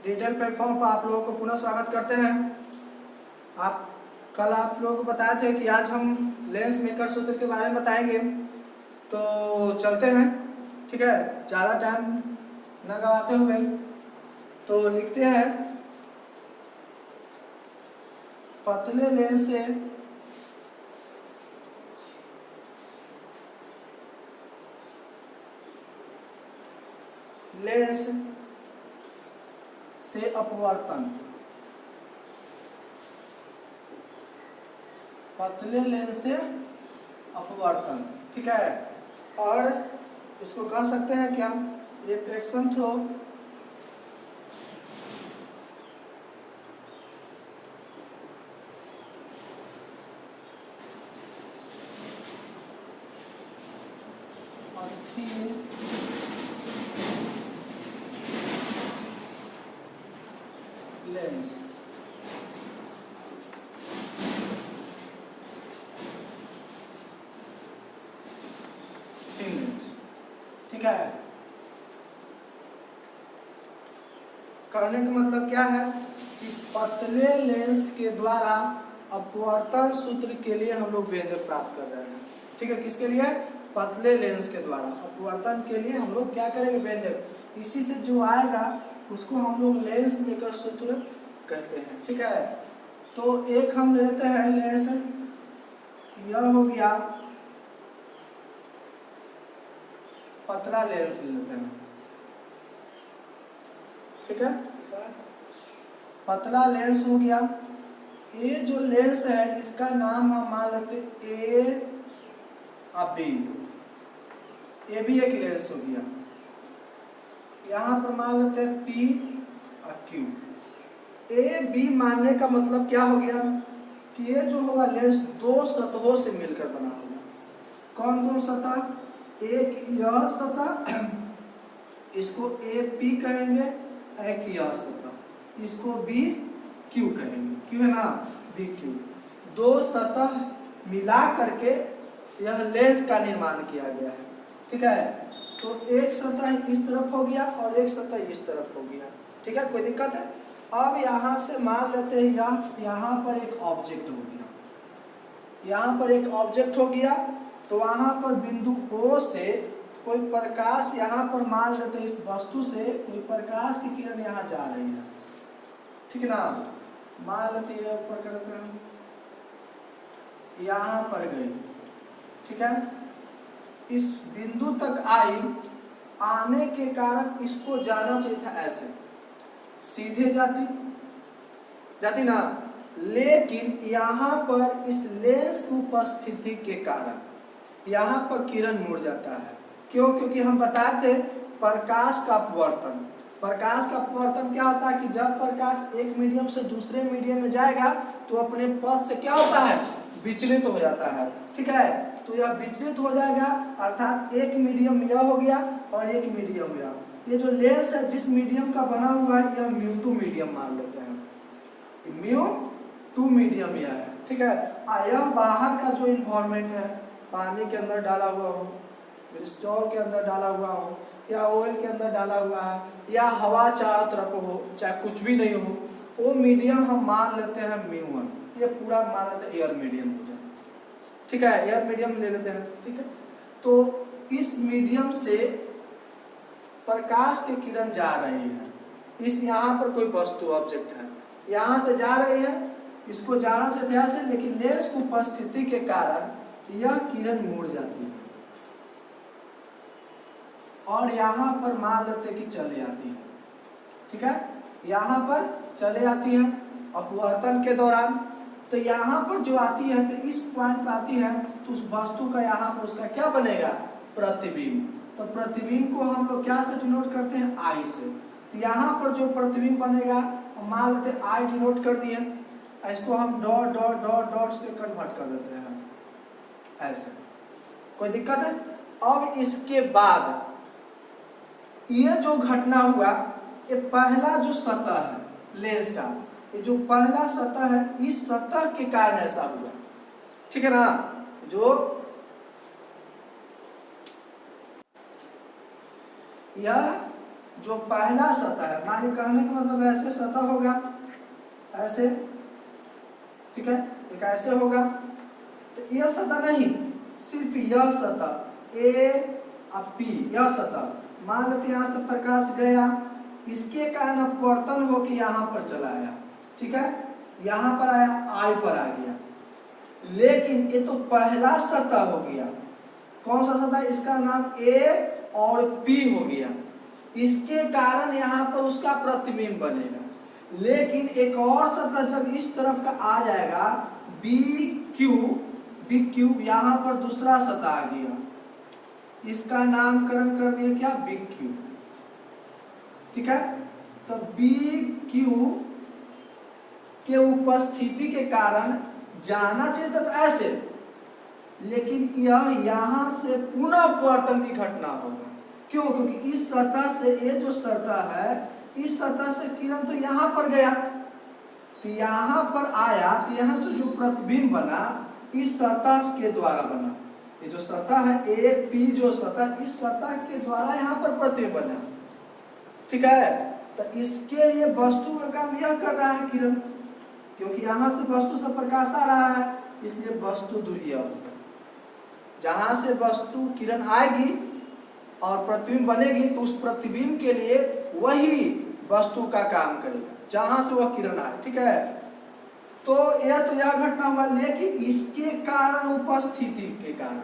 Digital platform पर आप लोगों को पुनः स्वागत करते हैं। कल आप लोगों को बताए थे कि आज हम लेंस मेकर सूत्र के बारे में बताएंगे, तो चलते हैं। ठीक है, ज़्यादा टाइम न गवाते हुए तो लिखते हैं, पतले लेंस से अपवर्तन, पतले लेंस से अपवर्तन। ठीक है, और इसको कह सकते हैं क्या, रिफ्रैक्शन थ्रू लेंस। ठीक है, कहने का मतलब क्या है कि पतले लेंस के द्वारा अपवर्तन सूत्र के लिए हम लोग व्यंजक प्राप्त कर रहे हैं। ठीक है, किसके लिए? पतले लेंस के द्वारा अपवर्तन के लिए हम लोग क्या करेंगे, व्यंजक। इसी से जो आएगा उसको हम लोग लेंस मेकर सूत्र कहते हैं। ठीक है, तो एक हम ले लेते हैं लेंस, यह हो गया पतला लेंस ले लेते हैं। ठीक है, पतला लेंस हो गया। ये जो लेंस है इसका नाम हम मान लेते ए और बी। ये भी एक लेंस हो गया। यहाँ पर मान लेते हैं पी और क्यू। ए बी मानने का मतलब क्या हो गया कि ये जो होगा लेंस दो सतहों से मिलकर बना होगा। कौन कौन सतह? एक यह सतह, इसको ए पी कहेंगे, एक यह सतह, इसको बी क्यू कहेंगे। क्यू है ना, बी क्यू। दो सतह मिला करके यह लेंस का निर्माण किया गया है। ठीक है, तो एक सतह इस तरफ हो गया और एक सतह इस तरफ हो गया। ठीक है, कोई दिक्कत है? अब यहाँ से मान लेते हैं यहाँ पर एक ऑब्जेक्ट हो गया, यहाँ पर एक ऑब्जेक्ट हो गया। तो वहाँ पर बिंदु O से कोई प्रकाश, यहाँ पर मान लेते हैं इस वस्तु से कोई प्रकाश की किरण यहाँ जा रही है। ठीक है ना, मान लेते हैं ऊपर कर देते हैं, यहाँ पर गई। ठीक है, इस बिंदु तक आई, आने के कारण इसको जाना चाहिए था ऐसे, सीधे जाती ना, लेकिन यहाँ पर इस लेंस की उपस्थिति के कारण यहाँ पर किरण मुड़ जाता है। क्यों? क्योंकि हम बताए थे प्रकाश का अपवर्तन। प्रकाश का अपवर्तन क्या होता है कि जब प्रकाश एक मीडियम से दूसरे मीडियम में जाएगा तो अपने पथ से क्या होता है, विचलित हो जाता है। ठीक है, तो यह विचलित हो जाएगा, अर्थात एक मीडियम यह हो गया और एक मीडियम यह। ये जो लेंस है जिस मीडियम का बना हुआ है यह म्यू2 मीडियम मान लेते हैं, म्यू2 मीडियम यह है। ठीक है, यह बाहर का जो इन्वायरमेंट है, पानी के अंदर डाला हुआ हो, क्रिस्टल के अंदर डाला हुआ हो, या ऑयल के अंदर डाला हुआ है, या हवा चारों तरफ हो, चाहे कुछ भी नहीं हो, वो मीडियम हम मान लेते हैं म्यू1। ये पूरा मान लेते हैं एयर मीडियम हो जाए। ठीक है, एयर मीडियम ले लेते हैं। ठीक है, तो इस मीडियम से प्रकाश की किरण जा रही है, इस यहाँ पर कोई वस्तु ऑब्जेक्ट है, यहाँ से जा रही है, इसको जाना से थे ऐसे, लेकिन लेंस की उपस्थिति के कारण यह किरण मुड़ जाती है और यहाँ पर मान लेते कि चले आती है। ठीक है, यहाँ पर चले आती है अपवर्तन के दौरान। तो यहाँ पर जो आती है तो इस पॉइंट पर आती है, तो उस वस्तु का यहाँ पर उसका क्या बनेगा, प्रतिबिंब। तो प्रतिबिंब को हम लोग क्या से डिनोट करते हैं, आई से। तो यहाँ पर जो प्रतिबिंब बनेगा मान लेते आई डिनोट कर दिए, इसको हम डॉट डॉट डॉट डॉट से कन्वर्ट कर देते हैं ऐसे। कोई दिक्कत है? अब इसके बाद ये जो घटना हुआ, ये पहला जो सतह है लेंस का, ये जो पहला सतह है, इस सतह के कारण ऐसा हुआ। ठीक है ना, जो यह जो पहला सतह है, मानिए कहने का मतलब ऐसे सतह होगा, ऐसे, ठीक है, एक ऐसे होगा, तो यह सतह नहीं, सिर्फ यह सतह ए और पी, यह सतह, मान लेते यहाँ से प्रकाश गया, इसके कारण अपवर्तन होकर यहाँ पर चला आया, ठीक है, यहाँ पर आया, आई पर आ गया, लेकिन ये तो पहला सतह हो गया। कौन सा सतह? इसका नाम ए और पी हो गया, इसके कारण यहाँ पर उसका प्रतिबिंब बनेगा। लेकिन एक और सतह जब इस तरफ का आ जाएगा, बी क्यू, यहाँ पर दूसरा सतह आ गया, इसका नामकरण कर दिया क्या? बी क्यू, ठीक है। तो बी क्यू के उपस्थिति के कारण जाना चाहिए था तो ऐसे, लेकिन यह यहाँ से पुनः अपवर्तन की घटना होगा। क्यों? क्योंकि इस सतह से, ये जो सतह है, इस सतह से किरण तो यहाँ पर गया, तो यहाँ पर आया, तो यहाँ जो प्रतिबिंब बना इस सतह के द्वारा बना। ये जो सतह है ए पी, जो सतह, इस सतह के द्वारा यहाँ पर प्रतिबिंब बना, ठीक है। तो इसके लिए वस्तु का काम यह कर रहा है किरण, क्योंकि यहाँ से वस्तु से प्रकाश आ रहा है, इसलिए वस्तु दूरी होगा। जहाँ से वस्तु किरण आएगी और प्रतिबिंब बनेगी, तो उस प्रतिबिंब के लिए वही वस्तु का काम करेगा जहाँ से वह किरण आए, ठीक है। तो यह घटना हुआ, लेकिन इसके कारण, उपस्थिति के कारण,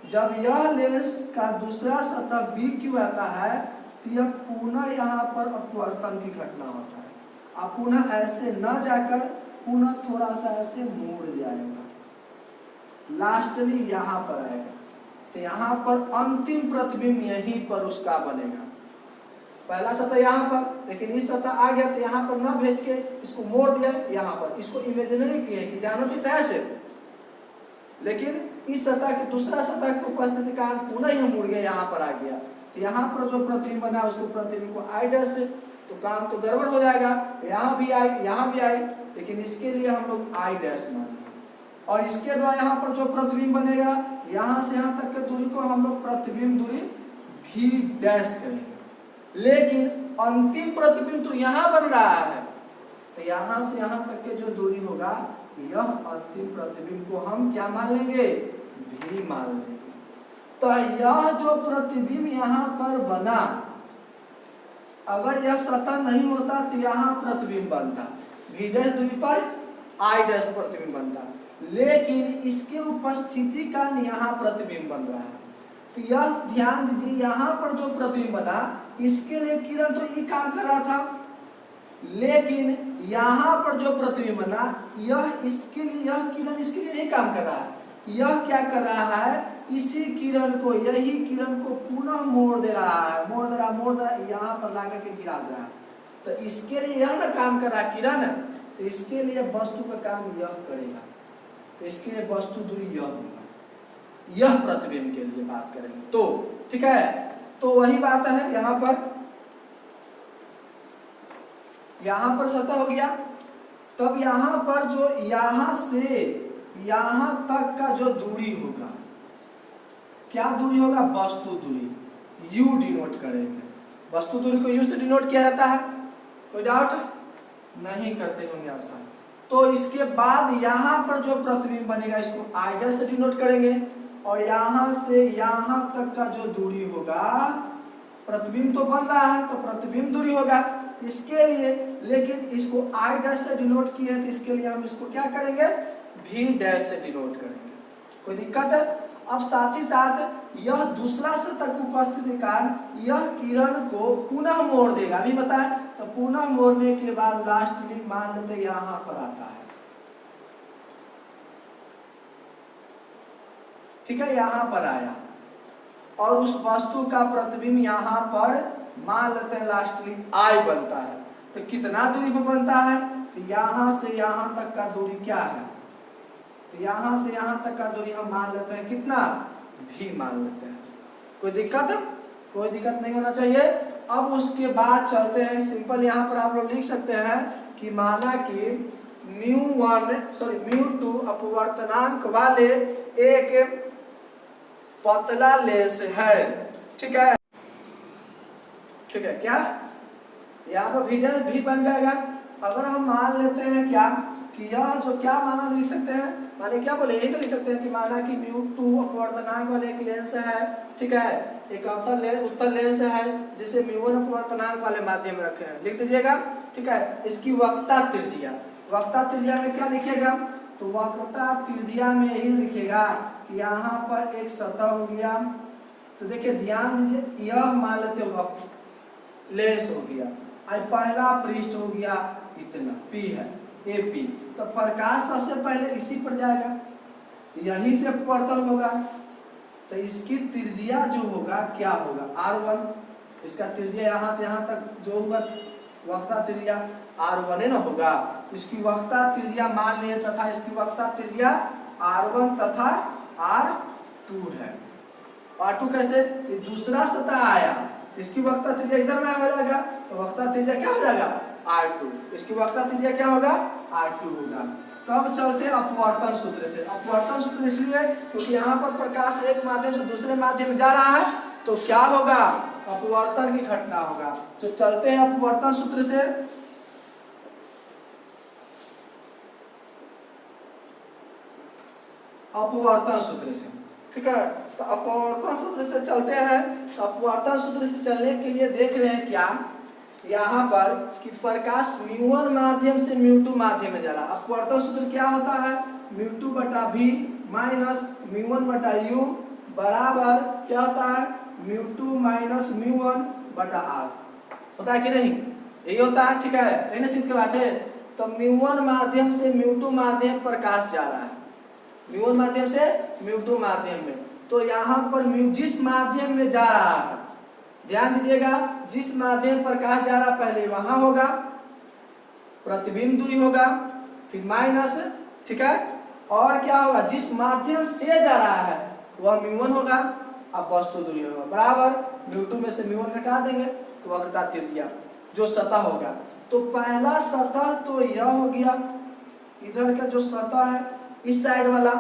जब यह लेंस का दूसरा सतह बी क्यू आता है, तो यह पुनः यहाँ पर अपवर्तन की घटना होता है। अब पुनः ऐसे न जाकर पुनः थोड़ा सा ऐसे मुड़ जाएगा, लास्टली यहाँ पर आएगा, तो यहाँ पर अंतिम प्रतिबिंब यहीं पर उसका बनेगा। पहला सतह यहाँ पर, लेकिन इस सतह आ गया तो यहाँ पर न भेज के इसको मोड़ दिया यहाँ पर, इसको इमेजिनरी किए कि जाना चाहिए था ऐसे, लेकिन इस सतह के दूसरा सतह की उपस्थिति कारण पुनः यह मुड़ गया, यहाँ पर आ गया, तो यहाँ पर जो प्रतिबिंब बना उसको प्रतिबिंब को आई डैश से, तो काम तो गड़बड़ हो जाएगा, यहाँ भी आई, यहाँ भी आई, लेकिन इसके लिए हम लोग आई डैश मानेंगे, और इसके द्वारा यहाँ पर जो प्रतिबिंब बनेगा, यहाँ से यहाँ तक की दूरी को हम लोग प्रतिबिंब दूरी भी डैश करेंगे। लेकिन अंतिम प्रतिबिंब तो यहाँ बन रहा है, तो यहाँ से यहाँ तक के जो दूरी होगा, यह अंतिम प्रतिबिंब को हम क्या मान लेंगे? भी मान लेंगे। तो यह जो प्रतिबिंब यहाँ पर बना, अगर यह सतह नहीं होता तो यहाँ प्रतिबिंब बनता, भी डैश दूरी पर आई डैश प्रतिबिंब बनता, लेकिन इसके उपस्थिति का यहाँ प्रतिबिंब बन रहा है। तो यह ध्यान दीजिए, यहाँ पर जो प्रतिबिंब बना, इसके लिए किरण तो ये काम कर रहा था, लेकिन यहाँ पर जो प्रतिबिंब बना, यह इसके लिए, यह किरण इसके लिए नहीं काम कर रहा है, यह क्या कर रहा है? इसी किरण को, यही किरण को पुनः मोड़ दे रहा है, मोड़ दे रहा, यहाँ पर ला करके गिरा दे रहा है। तो इसके लिए यह ना काम कर रहा है किरण, तो इसके लिए वस्तु का काम यह करेगा, तो इसके लिए वस्तु दूरी यह होगा। यह प्रतिबिंब के लिए बात करेंगे, तो ठीक है। तो वही बात है, यहाँ पर सतह हो गया, तब यहाँ पर जो यहाँ से यहाँ तक का जो दूरी होगा, क्या दूरी होगा? वस्तु दूरी, U डिनोट करेंगे। वस्तु दूरी को U से डिनोट किया जाता है, कोई डाउट नहीं करते होंगे आसान। तो इसके बाद यहाँ पर जो प्रतिबिंब बनेगा, इसको I डैश से डिनोट करेंगे, और यहाँ से यहाँ तक का जो दूरी होगा, प्रतिबिंब तो बन रहा है तो प्रतिबिंब दूरी होगा इसके लिए, लेकिन इसको I डैश से डिनोट किए, तो इसके लिए हम इसको क्या करेंगे? V डैश से डिनोट करेंगे। कोई दिक्कत है? अब साथ ही साथ यह दूसरा सतह की उपस्थिति कारण यह किरण को पुनः मोड़ देगा, अभी बताएं। तो पुनः मोड़ने के बाद लास्टली मान लेते यहाँ पर आता है, ठीक है, यहाँ पर आया, और उस वस्तु का प्रतिबिंब यहाँ पर मान लेते हैं लास्टली आई बनता है। तो कितना दूरी पर बनता है? तो यहाँ से यहाँ तक का दूरी क्या है? तो यहाँ से यहाँ तक का दूरी हम मान लेते हैं कितना? भी मान लेते हैं। कोई दिक्कत है? कोई दिक्कत नहीं होना चाहिए। अब उसके बाद चलते हैं, सिंपल यहाँ पर आप लोग लिख सकते हैं कि माना कि μ2 अपवर्तनांक वाले एक पतला लेंस है, ठीक है। ठीक है, क्या यहाँ पर भी डैश भी बन जाएगा। अगर हम मान लेते हैं क्या कि यह जो क्या माना लिख सकते हैं, माने क्या बोले यही तो लिख सकते हैं कि माना कि μ2 अपवर्तनांक वाले एक लेंस है, ठीक है, एक उत्तल लेंस है जिसे μ1 अपवर्तनांक वाले माध्यम में रखे हैं, लिख दीजिएगा, ठीक है। इसकी वक्रता त्रिज्या में क्या लिखेगा, तो वक्रता त्रिज्या में ही लिखेगा कि यहाँ पर एक सतह हो गया, तो देखिए ध्यान दीजिए, यह मान लेते वक्र लेंस हो गया, पहला पृष्ठ हो गया इतना P है AP, तो प्रकाश सबसे पहले इसी पर जाएगा, यही से अपवर्तन होगा, तो इसकी त्रिज्या जो होगा क्या होगा R1, इसका त्रिज्या यहाँ से यहाँ तक जो होगा वक्रता त्रिज्या R1 न होगा, इसकी वक्रता त्रिज्या मान लिए तथा इसकी वक्रता त्रिज्या R1 तथा R2 है। R2 कैसे, कि दूसरा सतह आया, इसकी वक्रता त्रिज्या इधर में हो जाएगा, तो वक्रता त्रिज्या क्या हो जाएगा R2, इसकी वक्रता त्रिज्या क्या होगा R2 होगा। तब चलते अपवर्तन सूत्र से। अपवर्तन सूत्र इसलिए क्योंकि यहाँ पर प्रकाश एक माध्यम से दूसरे माध्यम में जा रहा है, तो क्या होगा अपवर्तन की घटना होगा। तो चलते हैं अपवर्तन सूत्र से। अपवर्तन सूत्र से, ठीक है, तो अपवर्तन सूत्र से चलते हैं। तो अपवर्तन सूत्र से चलने के लिए देख रहे हैं क्या यहाँ पर कि प्रकाश μ1 माध्यम से μ2 माध्यम में जा रहा है। अपवर्तन सूत्र क्या होता है, μ2 बटा v माइनस μ1 बटा u बराबर क्या होता है μ2 माइनस μ1 बटा r, होता है कि नहीं, यही होता है, ठीक है, मैंने सिद्ध करवाते। तो μ1 माध्यम से μ2 माध्यम प्रकाश जा रहा है, μ1 माध्यम से μ2 माध्यम में, तो यहाँ पर जिस माध्यम में जा रहा है, ध्यान दीजिएगा, जिस माध्यम प्रकाश जा रहा पहले वहां होगा प्रतिबिंब दूरी होगा, फिर माइनस, ठीक है, और क्या होगा जिस माध्यम से जा रहा है वह μ1 होगा, अब वस्तु दूरी होगा बराबर μ2 में से μ1 घटा देंगे, तो वक्रता त्रिज्या जो सतह होगा। तो पहला सतह तो यह हो गया, इधर का जो सतह है इस साइड वाला,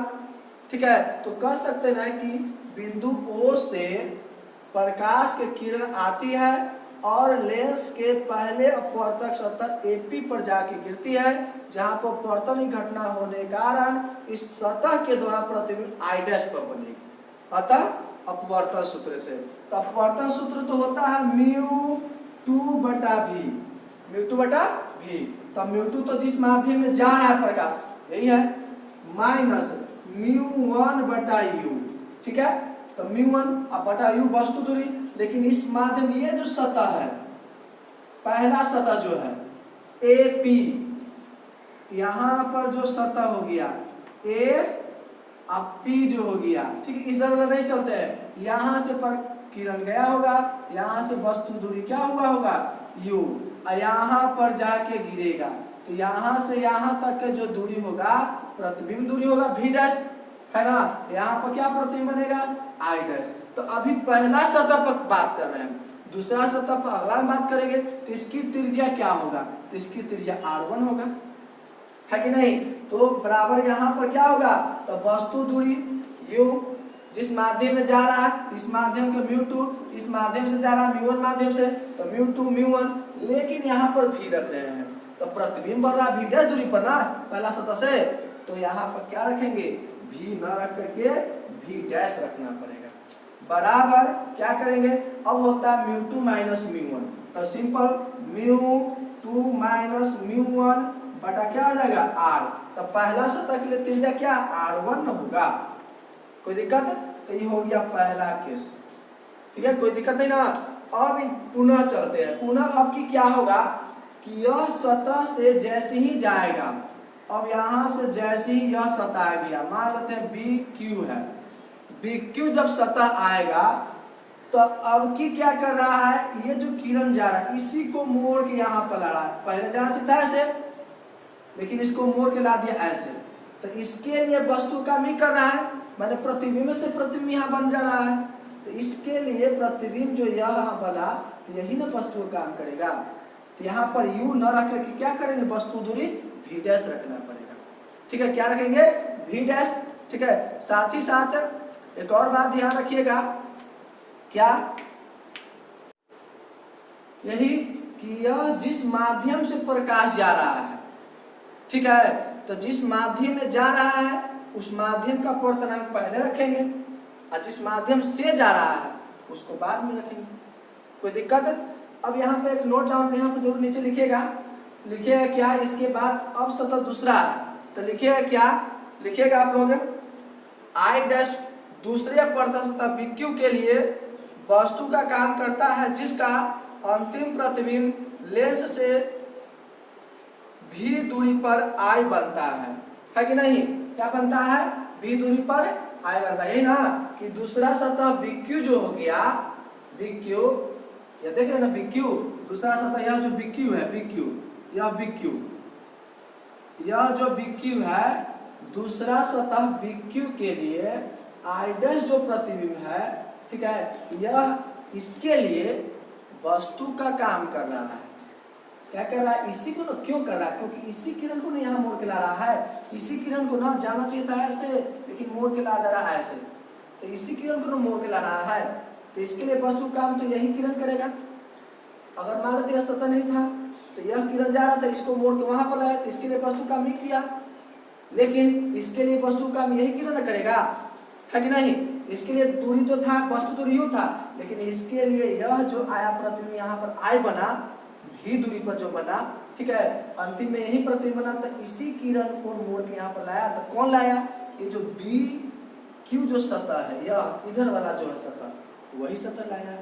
ठीक है, तो कह सकते हैं कि बिंदु O से प्रकाश की किरण आती है और लेंस के पहले अपवर्तक सतह AP पर जाके गिरती है, जहां पर अपवर्तन की घटना होने के कारण इस सतह के द्वारा प्रतिबिंब I' पर बनेगी, अतः अपवर्तन सूत्र से। तो अपवर्तन सूत्र तो होता है μ2 बटा v, तो μ2 तो जिस माध्यम में जा रहा है प्रकाश यही है, माइनस μ1 बटा u, ठीक है, तो μ1 अब बटा u वस्तु दूरी, लेकिन इस माध्यम ये जो सतह है, पहला सतह जो है AP, यहाँ पर जो सतह हो गया A अब P जो हो गया, ठीक है, इस तरह वाला नहीं चलते हैं, यहाँ से पर किरण गया होगा, यहाँ से वस्तु दूरी क्या हुआ होगा u, और यहाँ पर जाके गिरेगा, तो यहाँ से यहाँ तक का जो दूरी होगा प्रतिबिंब दूरी होगा v' है ना, यहाँ पर क्या प्रतिबिंब बनेगा I'। तो अभी पहला सतह पर बात कर रहे हैं, दूसरा सतह पर अगला बात करेंगे, तो इसकी त्रिज्या क्या होगा, तो इसकी त्रिज्या R1 होगा, है कि नहीं। तो बराबर यहाँ पर क्या होगा, तो वस्तु दूरी u जिस माध्यम में जा रहा है, इस माध्यम का μ2, इस माध्यम से जा रहा है μ1 माध्यम से, तो μ2 μ1, लेकिन यहाँ पर v रख रहे हैं, तो प्रतिबिंब बन रहा v' दूरी पर ना पहला सतह से, तो यहाँ पर क्या रखेंगे v न रख करके v' रखना पड़ेगा, बराबर क्या करेंगे, अब होता है μ2 माइनस μ1, तो सिंपल μ2 माइनस μ1 बटा क्या हो जाएगा r, तो पहला सतह के लिए त्रिज्या क्या R1 होगा, कोई दिक्कत, तो ये हो गया पहला केस, ठीक है, कोई दिक्कत नहीं ना। अब पुनः चलते हैं, पुनः अब की क्या होगा कि यह सतह से जैसे ही जाएगा, अब यहाँ से जैसे ही यह सतह आ गया, मान लेते हैं BQ है, BQ जब सतह आएगा तो अब की क्या कर रहा है, ये जो किरण जा रहा है इसी को मोड़ के यहाँ पर ला रहा है, पहले जाना चाहिए था ऐसे, लेकिन इसको मोड़ के ला दिया ऐसे, तो इसके लिए वस्तु काम ही कर रहा है, मैंने प्रतिबिंब से प्रतिबिंब यहाँ बन जा रहा है, तो इसके लिए प्रतिबिंब जो यहाँ बना तो यही ना वस्तु काम करेगा, तो यहाँ पर u न रख करके क्या करेंगे वस्तु दूरी v' रखना पड़ेगा, ठीक है, क्या रखेंगे v', ठीक है। साथ ही साथ एक और बात ध्यान रखिएगा, क्या यही कि यह जिस माध्यम से प्रकाश जा रहा है, ठीक है, तो जिस माध्यम में जा रहा है उस माध्यम का अपवर्तनांक पहले रखेंगे और जिस माध्यम से जा रहा है उसको बाद में रखेंगे। कोई दिक्कत है? अब यहाँ पे एक नोट डाउन यहाँ पे जरूर नीचे लिखिएगा क्या, इसके बाद अब सतह दूसरा है तो लिखिएगा क्या, लिखिएगा आप लोग आई डैश दूसरे अपवर्तन सतह BQ के लिए वस्तु का काम करता है जिसका अंतिम प्रतिबिंब लेंस से v दूरी पर I बनता है कि नहीं? क्या बनता है? v दूरी पर I बनता है, यही ना कि दूसरा सतह BQ जो हो गया, BQ ये देख रहे हैं ना, BQ दूसरा सतह, यह जो BQ है, BQ यह BQ, यह जो BQ है दूसरा सतह BQ के लिए I डैश जो प्रतिबिंब है, ठीक है, यह इसके लिए वस्तु का काम कर रहा है। क्या कर रहा है? इसी को ना, क्यों कर रहा है? क्योंकि इसी किरण को ना यहाँ मोड़ के ला रहा है, इसी किरण को ना जाना चाहिए था ऐसे, लेकिन मोड़ के ला दे रहा है ऐसे, तो इसी किरण को ना मोड़ के ला रहा है, तो इसके लिए वस्तु काम तो यही किरण करेगा। अगर मान लेते सतह नहीं था तो यह किरण जा रहा था, इसको मोड़ के वहां पर लाया तो इसके लिए वस्तु काम नहीं किया, लेकिन इसके लिए वस्तु काम यही किरण करेगा, है कि नहीं? इसके लिए दूरी तो था, वस्तु दूरी यू था, लेकिन इसके लिए यह जो आया प्रतिबिंब यहाँ पर I बना, v दूरी पर जो बना, ठीक है, अंतिम में यही प्रतिबिंब बना, तो इसी किरण को मोड़ के यहाँ पर लाया। तो कौन लाया? ये जो BQ जो सतह है, यह इधर वाला जो है सतह, वही सतह लाया।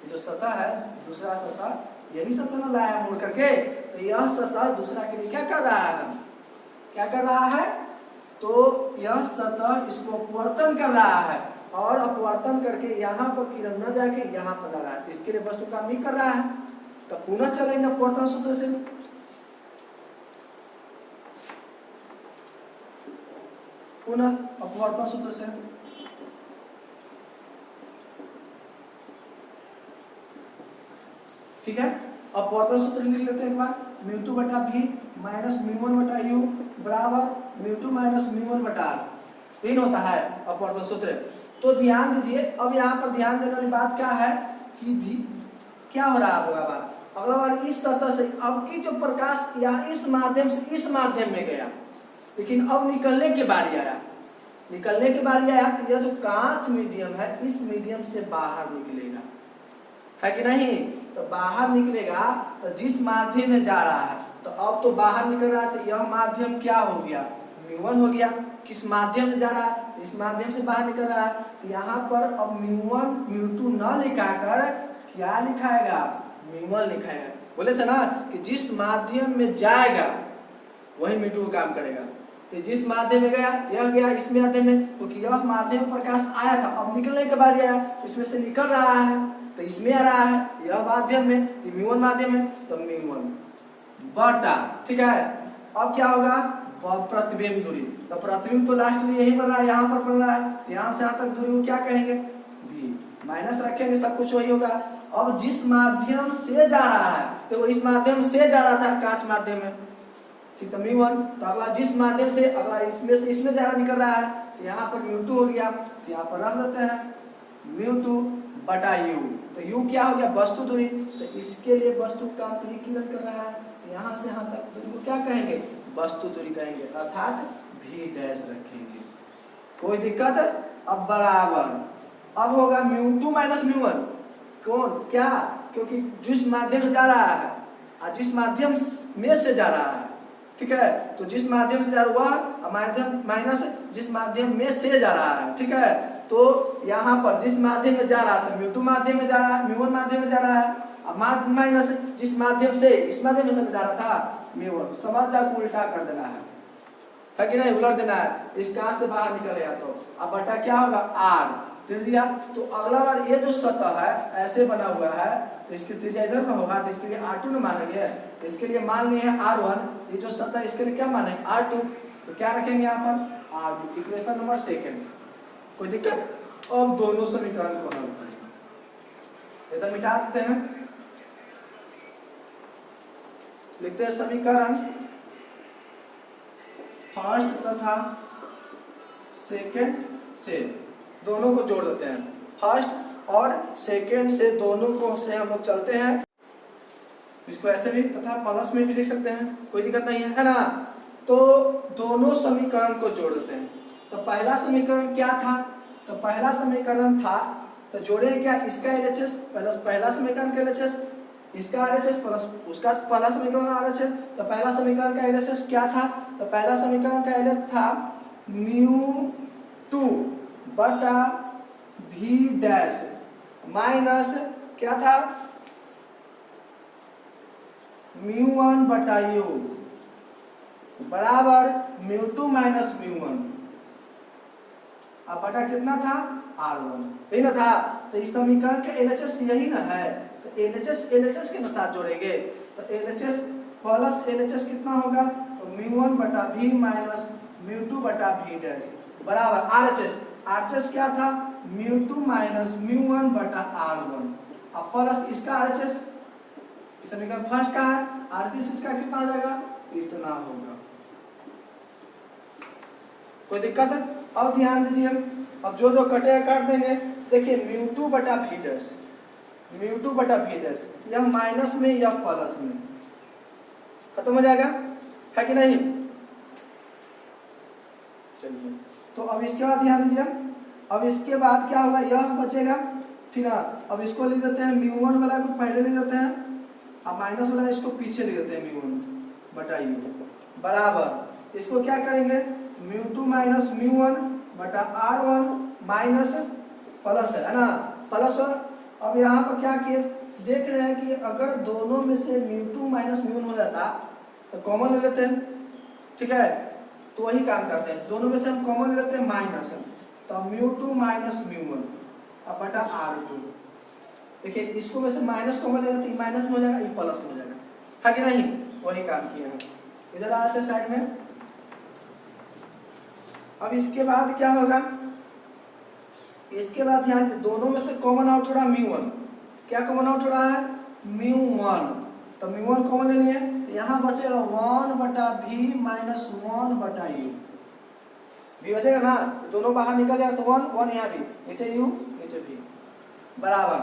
जो सतह है दूसरा सतह, यही सतह ना लाया मोड़ करके, तो यह सतह दूसरा के लिए क्या कर रहा है? क्या कर रहा है? तो यह सतह इसको अपवर्तन कर रहा है और अपवर्तन करके यहाँ पर किरण न जाके यहाँ पर ला रहा है, तो इसके लिए वस्तु काम नहीं कर रहा है। तो पुनः चलेंगे अपवर्तन सूत्र से, पुनः अपवर्तन सूत्र से ठीक है। अपवर्तन सूत्र लिख लेते हैं एक बार, μ2 बटा v माइनस μ1 बटा u बराबर μ2 माइनस μ1 बटा r, इन होता है अपवर्तन सूत्र। तो ध्यान दीजिए, अब यहाँ पर ध्यान देने वाली बात क्या है कि क्या हो रहा है अगला बार, अगला बार इस सतह से अब की जो प्रकाश या इस माध्यम से इस माध्यम में गया, लेकिन अब निकलने की बारी आया, निकलने की बारी आया तो यह जो कांच मीडियम है इस मीडियम से बाहर निकलेगा, है कि नहीं? तो बाहर निकलेगा तो जिस माध्यम में जा रहा है, तो अब तो बाहर निकल रहा है, तो यह माध्यम क्या हो गया? μ1 हो गया। किस माध्यम से जा रहा है? इस माध्यम से बाहर निकल रहा है, तो यहाँ पर अब μ1 μ2 न लिखाकर क्या लिखाएगा? μ1 लिखाएगा। बोले थे ना कि जिस माध्यम में जाएगा वही μ2 काम करेगा, तो जिस माध्यम में गया यह गया इस माध्यम में, क्योंकि यह माध्यम प्रकाश आया था, अब निकलने के बाद आया, इसमें से निकल रहा है तो इसमें आ रहा है, यह माध्यम में, तो μ1 माध्यम में, तो μ1 बटा, ठीक है। अब क्या होगा? प्रतिबिंब दूरी, तो प्रतिबिंब तो लास्ट में यही बन रहा है, यहाँ पर बन रहा है, तो यहाँ से यहाँ तक दूरी को क्या कहेंगे? v, माइनस रखेंगे, सब कुछ वही होगा। अब जिस माध्यम से जा रहा है, देखो इस माध्यम से जा रहा था कांच माध्यम में, ठीक, तो μ1, तो अगला जिस माध्यम से, अगला इसमें से इसमें जा रहा निकल रहा है, तो यहाँ पर μ2 हो गया, तो यहाँ पर रख देते हैं μ2 बटा u, तो u क्या हो गया? वस्तु दूरी, तो इसके लिए वस्तु काम तो ये किरण कर रहा है, तो यहाँ से यहाँ तक दूरी को क्या कहेंगे? वस्तु दूरी कहेंगे, अर्थात v डैश रखेंगे। कोई दिक्कत? अब बराबर, अब होगा μ2 माइनस μ1, कौन क्या? क्योंकि जिस माध्यम से जा रहा है और जिस माध्यम में से जा रहा है, ठीक है, तो जिस माध्यम से जा रहा है माध्यम माइनस जिस माध्यम में से जा रहा है, ठीक है, तो यहाँ पर जिस माध्यम में जा रहा था μ2 माध्यम में जा रहा है, μ1 माध्यम में जा रहा है, अब माइनस जिस माध्यम से इस माध्यम में जा रहा था μ1, समझ जाओ उल्टा कर देना है कि नहीं? उलट देना है, इस कांच से बाहर निकलेगा तो अब बटा क्या होगा? r त्रिज्या। तो अगला बार ये जो सतह है ऐसे बना हुआ है, तो इसकी त्रिज्या इधर में होगा, तो इसके लिए r2 न मानेंगे, इसके लिए मान लिए हैं r1, ये जो सतह इसके लिए क्या माने? r2, तो क्या रखेंगे यहाँ पर? r2, equation number second. कोई दिक्कत? अब दोनों समीकरण को हल करेंगे, इधर मिटा देते हैं, लिखते हैं समीकरण फर्स्ट तथा सेकंड से दोनों को जोड़ देते हैं, फर्स्ट और सेकंड से दोनों को से हम लोग चलते हैं। इसको ऐसे भी तथा प्लस में भी लिख सकते हैं, कोई दिक्कत नहीं है ना। तो दोनों समीकरण को जोड़ देते हैं। तो पहला समीकरण क्या था, तो पहला समीकरण था, तो जोड़े क्या, इसका LHS प्लस पहला समीकरण का LHS, इसका LHS प्लस उसका पहला समीकरण LHS। तो पहला समीकरण का LHS क्या था, तो पहला समीकरण का LHS था μ2 बटा v डैश माइनस क्या था, μ1 बटा u बराबर μ2 माइनस μ1, अब बटा कितना था R1, यही ना था। तो इस समीकरण का LHS यही ना है, तो LHS के साथ जोड़ेंगे, तो LHS प्लस LHS कितना होगा, तो μ1 बटा v माइनस μ2 बटा v डैश बराबर RHS क्या था, μ2 माइनस μ1 बटा R1, अब प्लस इसका RHS समीकरण फर्स्ट का है, RHS इसका कितना हो जाएगा, इतना होगा। कोई दिक्कत है? अब ध्यान दीजिए, अब जो जो कटेगा काट देंगे। देखिए μ2 बटा v डैश, μ2 बटा v डैश, यह माइनस में यह प्लस में खत्म हो जाएगा, है कि नहीं। चलिए तो अब इसके बाद ध्यान दीजिए, अब इसके बाद क्या होगा, यह बचेगा, ठीक है। अब इसको लिख देते हैं μ1 वाला को पहले लिख देते हैं, अब माइनस वाला इसको पीछे लिख देते हैं μ1 बटा u बराबर, इसको क्या करेंगे, μ2 माइनस μ1 बटा R1 माइनस प्लस है ना, प्लस। अब यहाँ पर क्या किए, देख रहे हैं कि अगर दोनों में से μ2 माइनस μ1 हो जाता तो कॉमन ले लेते हैं, ठीक है। तो वही काम करते हैं, दोनों में से हम कॉमन ले लेते हैं माइनस, तो μ2 माइनस μ1 अब बटा R2। देखिए इसको में से माइनस कॉमन ले लेते हैं, माइनस में हो जाएगा, ये प्लस में हो जाएगा, है कि नहीं। वही काम किया है। इधर आते हैं साइड में। अब इसके बाद क्या होगा, इसके बाद ध्यान, दोनों में से कॉमन आउट हो रहा μ1, क्या कॉमन आउट हो रहा है, μ1, तो μ1 कॉमन ले लिए, तो यहाँ बचेगा 1 बटा v माइनस 1 बटा u, v बचेगा ना, दोनों बाहर निकल गया तो 1 यहाँ भी, नीचे u नीचे v बराबर।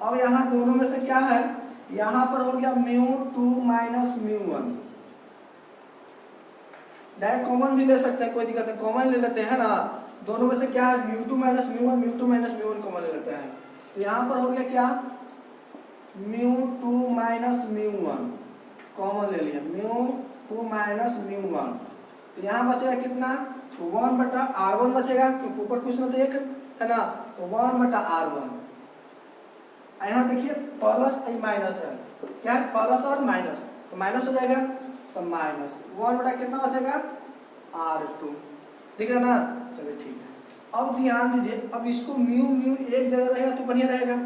अब यहाँ दोनों में से क्या है, यहाँ पर हो गया μ2 माइनस μ1, डायरेक्ट कॉमन भी ले सकते हैं, कोई दिक्कत नहीं, कॉमन ले लेते हैं ना। दोनों में से क्या है, μ2 माइनस μ1 कॉमन ले लेते हैं, तो यहाँ पर हो गया क्या, μ2 माइनस μ1 कॉमन ले लिया, μ2 माइनस μ1, तो यहाँ बचेगा कितना, तो 1 बटा R1 बचेगा, क्योंकि ऊपर कुछ ना तो एक है ना, तो 1 बटा R1। यहाँ देखिए प्लस माइनस है, क्या है, प्लस और माइनस, तो माइनस हो जाएगा, तो माइनस 1 बटा कितना बचेगा, R2, दिख रहा ना। चलिए ठीक है। अब ध्यान दीजिए, अब इसको म्यू एक जगह रहेगा तो बढ़िया रहेगा,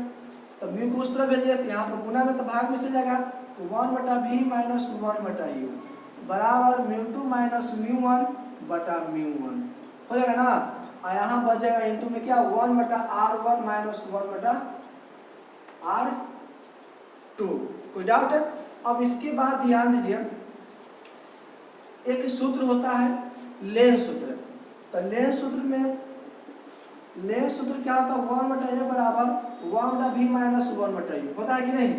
तो म्यू को उस तरह भेजिए, तो यहाँ पर गुना में तो भाग में चल जाएगा, तो 1 बटा v माइनस 1 बटा u बराबर μ2 माइनस μ1 बटा μ1 हो जाएगा ना। और यहाँ बच जाएगा इंटू में क्या, 1 बटा R1 माइनस 1 बटा R2। कोई डाउट है? अब इसके बाद ध्यान दीजिए, एक सूत्र होता है लेंस सूत्र, तो लेंस सूत्र में लेंस सूत्र क्या होता है, 1 बटा a बराबर 1 बटा v माइनस 1 बटा u होता है कि नहीं,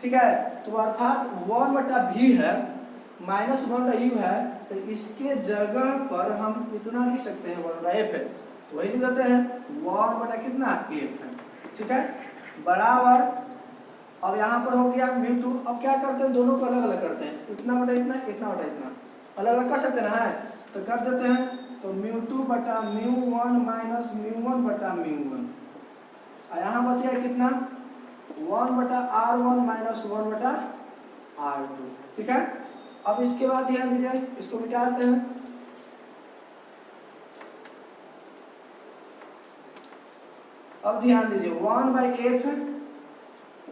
ठीक है। तो अर्थात 1 बटा v है माइनस 1 बटा u है, तो इसके जगह पर हम इतना लिख सकते हैं 1 बटा f है, तो वही लिख देते हैं 1 बटा कितना f है, ठीक है बराबर। अब यहाँ पर हो गया μ2, अब क्या करते हैं, दोनों को अलग अलग करते हैं, इतना बटा इतना, इतना बटा इतना, अलग अलग कर सकते हैं ना, है तो कर देते हैं, तो μ2 बटा μ1 माइनस μ1 बटा μ1, और यहाँ बचेगा कितना, 1 बटा R1 माइनस 1 बटा R2, ठीक है। अब इसके बाद ध्यान दीजिए, इसको मिटा देते हैं, अब ध्यान दीजिए 1 बाई f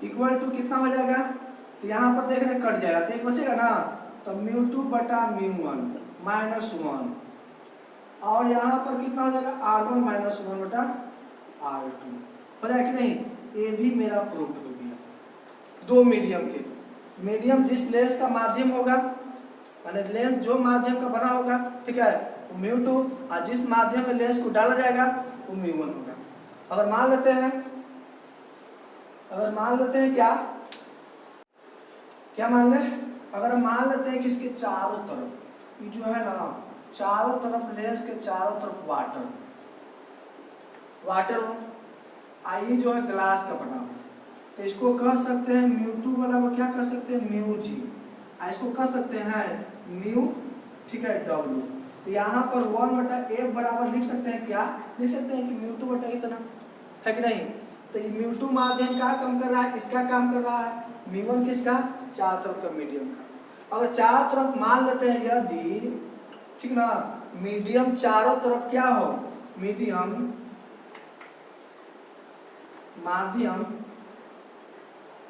इक्वल टू कितना हो जाएगा, तो यहाँ पर देख रहे हैं कट जाएगा, तो एक बचेगा ना, तो μ2 बटा μ1 माइनस 1, और यहाँ पर कितना हो जाएगा, R1 माइनस 1 बटा R2 हो जाएगा कि नहीं। ये भी मेरा प्रूफ हो गया। दो मीडियम के, मीडियम जिस लेंस का माध्यम होगा, माने लेंस जो माध्यम का बना होगा, ठीक है, वो μ2, और जिस माध्यम में लेंस को डाला जाएगा वो μ1 होगा। अगर मान लेते हैं क्या, क्या मान ले, अगर हम मान लेते हैं कि इसके चारों तरफ ये जो है ना, चारों तरफ लेंस के चारों तरफ वाटर वाटर हो, आई जो है ग्लास का बना हो, तो इसको कह सकते हैं μ2 वाला को क्या कह सकते हैं μg, इसको कह सकते हैं म्यू, ठीक है, w। तो यहाँ पर 1/f बराबर लिख सकते हैं, क्या लिख सकते हैं कि μ2 बटा इतना, है कि नहीं। तो ये μ2 माध्यम का काम कर रहा है, इसका काम कर रहा है, μ1 किसका, चारों तरफ का मीडियम का। अगर चारों तरफ मान लेते हैं यदि, ठीक ना, मीडियम चारों तरफ क्या हो, मीडियम माध्यम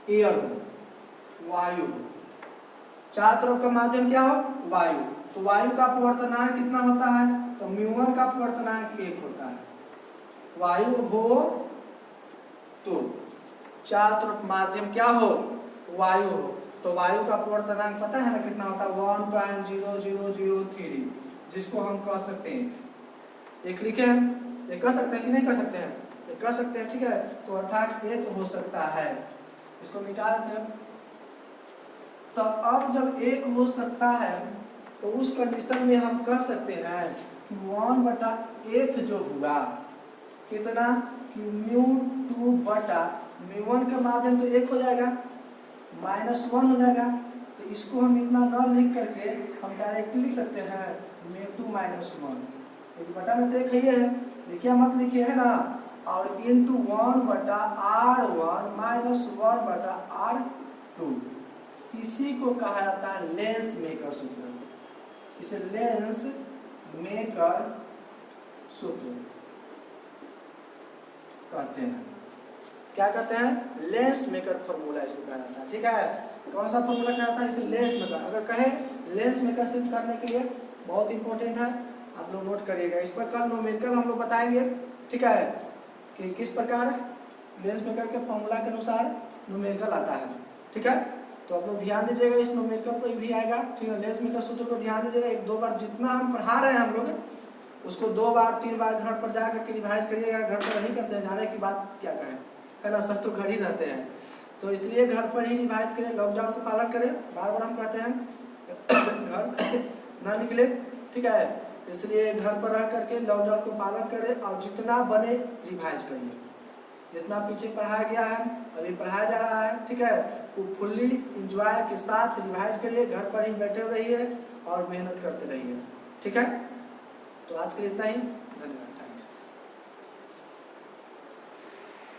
एयर हो, वायु हो, चारों तरफ का माध्यम क्या हो, वायु। तो वायु का अपवर्तनांक कितना होता है, तो μ1 का अपवर्तनांक 1 होता है। वायु हो तो चारों तरफ माध्यम क्या हो, वायु हो, तो वायु का अपवर्तनांक पता है ना कितना होता है, 1.0003, जिसको हम कह सकते हैं, एक लिखे हैं, ये कह सकते हैं कि नहीं कह सकते हैं, ये कह सकते हैं, ठीक है। तो अर्थात एक हो सकता है, इसको मिटा देते हैं। तो अब जब एक हो सकता है तो उस कंडीशन में हम कह सकते हैं कि 1/f जो हुआ कितना, कि μ2 बटा μ1 का माध्यम तो 1 हो जाएगा, -1 हो जाएगा। तो इसको हम इतना न लिख करके हम डायरेक्टली लिख सकते हैं μ2 -1, क्योंकि बटा में तो एक है, लिखिए मत लिखिए, है ना, और इंटू 1/r1 -1/r2, इसी को कहा जाता है लेंस मेकर सूत्र। इसे लेंस मेकर सूत्र कहते हैं। क्या कहते हैं, लेंस मेकर फॉर्मूला इसको कहा जाता है, ठीक है। कौन सा फॉर्मूला कहा जाता है, इसे लेंस मेकर। अगर कहे लेंस मेकर सिद्ध करने के लिए बहुत इंपॉर्टेंट है, आप लोग नोट करिएगा। इस पर कल न्यूमेरिकल हम लोग बताएंगे, ठीक है, कि किस प्रकार लेंस मेकर के फॉर्मूला के अनुसार न्यूमेरिकल आता है, ठीक है। तो आप लोग ध्यान दीजिएगा, इस न्यूमेरिकल पर भी आएगा, ठीक है। लेंस मेकर सूत्र को ध्यान दीजिएगा, 1-2 बार जितना हम पढ़ा रहे हैं हम लोग उसको 2 बार 3 बार घर पर जा करके रिवाइज करिएगा। घर पर नहीं करते हैं, जाने की बात क्या कहें, है ना, सब तो घर ही रहते हैं, तो इसलिए घर पर ही रिवाइज करें, लॉकडाउन को पालन करें। बार बार हम कहते हैं घर से ना निकले, ठीक है, इसलिए घर पर रह करके लॉकडाउन को पालन करें और जितना बने रिवाइज करिए। जितना पीछे पढ़ाया गया है, अभी पढ़ाया जा रहा है, ठीक है, वो फुल्ली इंजॉय के साथ रिवाइज करिए, घर पर ही बैठे रहिए और मेहनत करते रहिए, ठीक है। तो आज के लिए इतना ही, धन्यवाद।